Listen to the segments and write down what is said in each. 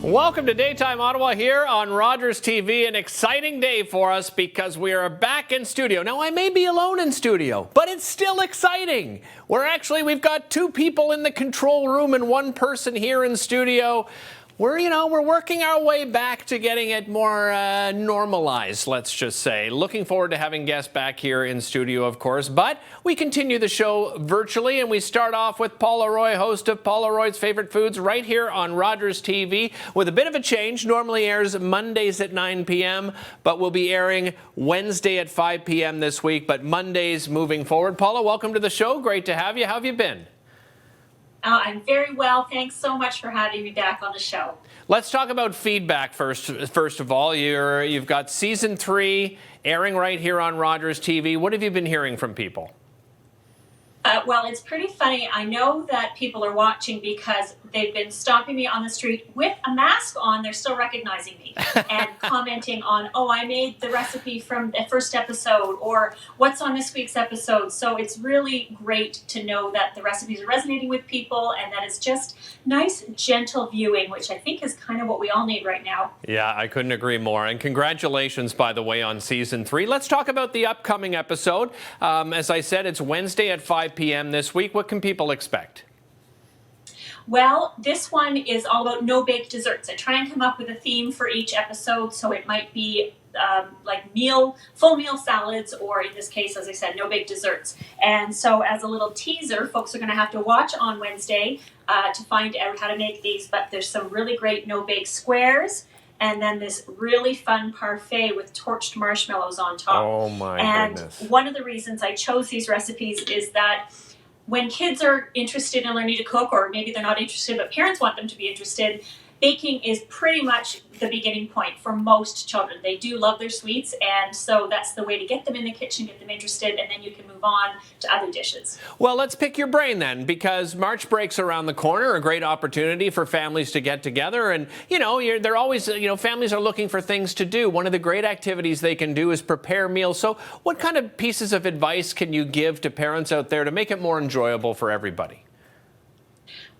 Welcome to Daytime Ottawa here on Rogers TV. An exciting day for us because we are back in studio. Now, I may be alone in studio, but it's still exciting. We've got two people in the control room and one person here in studio. We're working our way back to getting it more normalized, let's just say. Looking forward to having guests back here in studio, of course. But we continue the show virtually, and we start off with Paula Roy, host of Paula Roy's Favorite Foods, right here on Rogers TV, with a bit of a change. Normally airs Mondays at 9 p.m., but will be airing Wednesday at 5 p.m. this week, but Mondays moving forward. Paula, welcome to the show. Great to have you. How have you been? I'm very well. Thanks so much for having me back on the show. Let's talk about feedback first of all. You've got season 3 airing right here on Rogers TV. What have you been hearing from people? Well, it's pretty funny. I know that people are watching because they've been stopping me on the street with a mask on. They're still recognizing me and commenting on, oh, I made the recipe from the first episode, or what's on this week's episode. So it's really great to know that the recipes are resonating with people and that it's just nice, gentle viewing, which I think is kind of what we all need right now. Yeah, I couldn't agree more. And congratulations, by the way, on season 3. Let's talk about the upcoming episode. As I said, it's Wednesday at 5 p.m. this week. What can people expect? Well, this one is all about no-bake desserts. I try and come up with a theme for each episode, so it might be like full meal salads, or in this case, as I said, no-bake desserts. And so as a little teaser, folks are going to have to watch on Wednesday to find out how to make these, but there's some really great no-bake squares, and then this really fun parfait with torched marshmallows on top. Oh my goodness. And one of the reasons I chose these recipes is that when kids are interested in learning to cook, or maybe they're not interested, but parents want them to be interested, baking is pretty much the beginning point for most children. They do love their sweets, and so that's the way to get them in the kitchen, get them interested, and then you can move on to other dishes. Well, let's pick your brain then, because March breaks around the corner, a great opportunity for families to get together. And, they're always, families are looking for things to do. One of the great activities they can do is prepare meals. So what kind of pieces of advice can you give to parents out there to make it more enjoyable for everybody?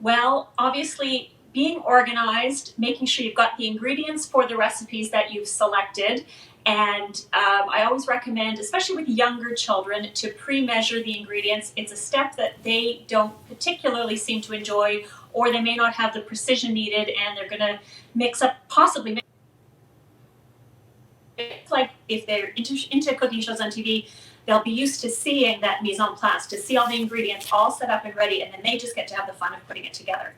Well, obviously, being organized, making sure you've got the ingredients for the recipes that you've selected. And I always recommend, especially with younger children, to pre-measure the ingredients. It's a step that they don't particularly seem to enjoy, or they may not have the precision needed, and they're going to possibly it's like if they're into cooking shows on TV, they'll be used to seeing that mise en place, to see all the ingredients all set up and ready, and then they just get to have the fun of putting it together.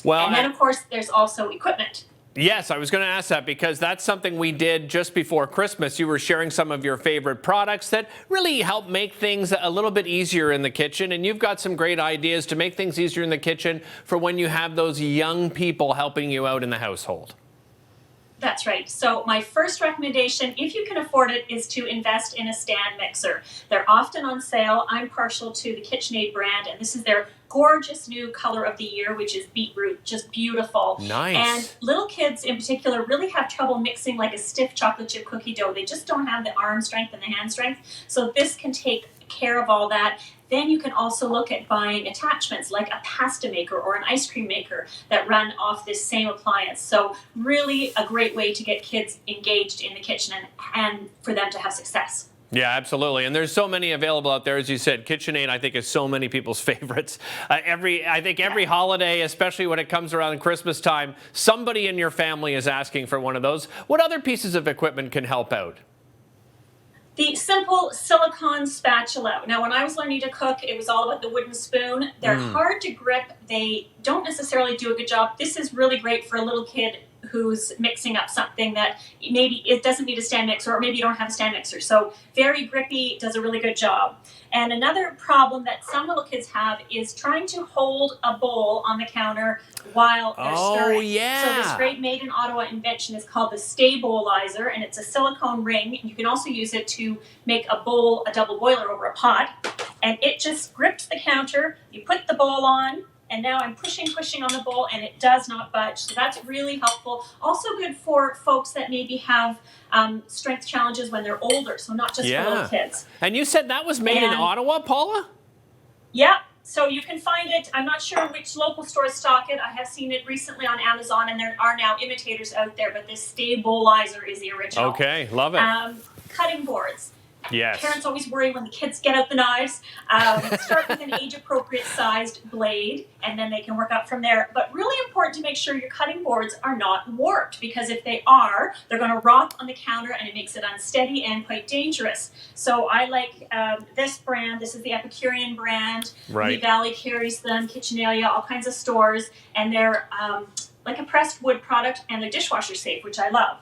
Well, and then, of course, there's also equipment. Yes, I was going to ask that because that's something we did just before Christmas. You were sharing some of your favorite products that really help make things a little bit easier in the kitchen, and you've got some great ideas to make things easier in the kitchen for when you have those young people helping you out in the household. That's right. So my first recommendation, if you can afford it, is to invest in a stand mixer. They're often on sale. I'm partial to the KitchenAid brand, and this is their gorgeous new color of the year, which is beetroot. Just beautiful. Nice. And little kids in particular really have trouble mixing like a stiff chocolate chip cookie dough. They just don't have the arm strength and the hand strength. So this can take care of all that. Then you can also look at buying attachments like a pasta maker or an ice cream maker that run off this same appliance. So really a great way to get kids engaged in the kitchen and for them to have success. Yeah, absolutely. And there's so many available out there. As you said, KitchenAid, I think, is so many people's favorites. Every holiday, especially when it comes around Christmas time, somebody in your family is asking for one of those. What other pieces of equipment can help out? The simple silicone spatula. Now, when I was learning to cook, it was all about the wooden spoon. They're hard to grip. They don't necessarily do a good job. This is really great for a little kid who's mixing up something that maybe it doesn't need a stand mixer, or maybe you don't have a stand mixer. So very grippy, does a really good job. And another problem that some little kids have is trying to hold a bowl on the counter while they're stirring. Oh, yeah. So this great made in Ottawa invention is called the Stay-Bowlizer, and it's a silicone ring. You can also use it to make a bowl, a double boiler over a pot. And it just grips the counter. You put the bowl on, and now I'm pushing on the bowl, and it does not budge. So that's really helpful. Also good for folks that maybe have strength challenges when they're older, so not just for little kids. And you said that was made in Ottawa, Paula? Yeah, So you can find it. I'm not sure which local stores stock it. I have seen it recently on Amazon, and there are now imitators out there, but this stabilizer is the original. Okay, love it. Cutting boards. Yes. Parents always worry when the kids get out the knives. Start with an age-appropriate sized blade, and then they can work up from there. But really important to make sure your cutting boards are not warped, because if they are, they're going to rot on the counter, and it makes it unsteady and quite dangerous. So I like this brand. This is the Epicurean brand. Right. Lee Valley carries them, Kitchenalia, all kinds of stores, and they're like a pressed wood product, and they're dishwasher safe, which I love.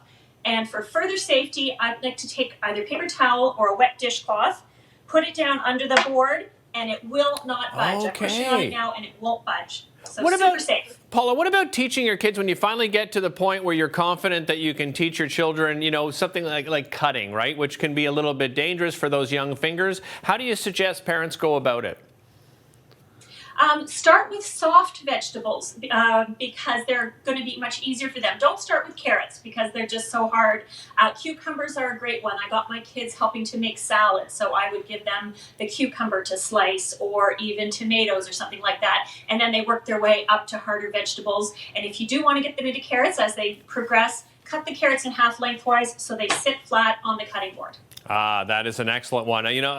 And for further safety, I'd like to take either paper towel or a wet dishcloth, put it down under the board, and it will not budge. Okay. I'm pushing on it now, and it won't budge. So What super about, safe. Paula, what about teaching your kids when you finally get to the point where you're confident that you can teach your children, you know, something like cutting, right, which can be a little bit dangerous for those young fingers? How do you suggest parents go about it? Start with soft vegetables because they're going to be much easier for them. Don't start with carrots because they're just so hard. Cucumbers are a great one. I got my kids helping to make salad, so I would give them the cucumber to slice, or even tomatoes or something like that. And then they work their way up to harder vegetables. And if you do want to get them into carrots as they progress, cut the carrots in half lengthwise so they sit flat on the cutting board. Ah, that is an excellent one. You know,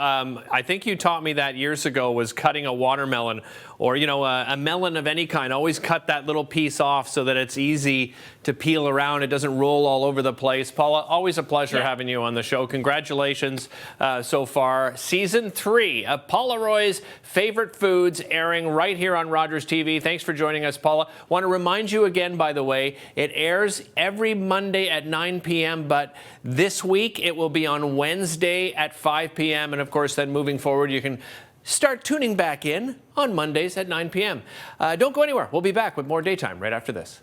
I think you taught me that years ago, was cutting a watermelon, or, you know, a melon of any kind. Always cut that little piece off so that it's easy to peel around. It doesn't roll all over the place. Paula, always a pleasure having you on the show. Congratulations so far. Season 3 of Paula Roy's Favorite Foods, airing right here on Rogers TV. Thanks for joining us, Paula. Want to remind you again, by the way, it airs every Monday at 9 p.m., but this week it will be on Wednesday at 5 p.m. And of course, then moving forward, you can start tuning back in on Mondays at 9 p.m. Don't go anywhere. We'll be back with more Daytime right after this.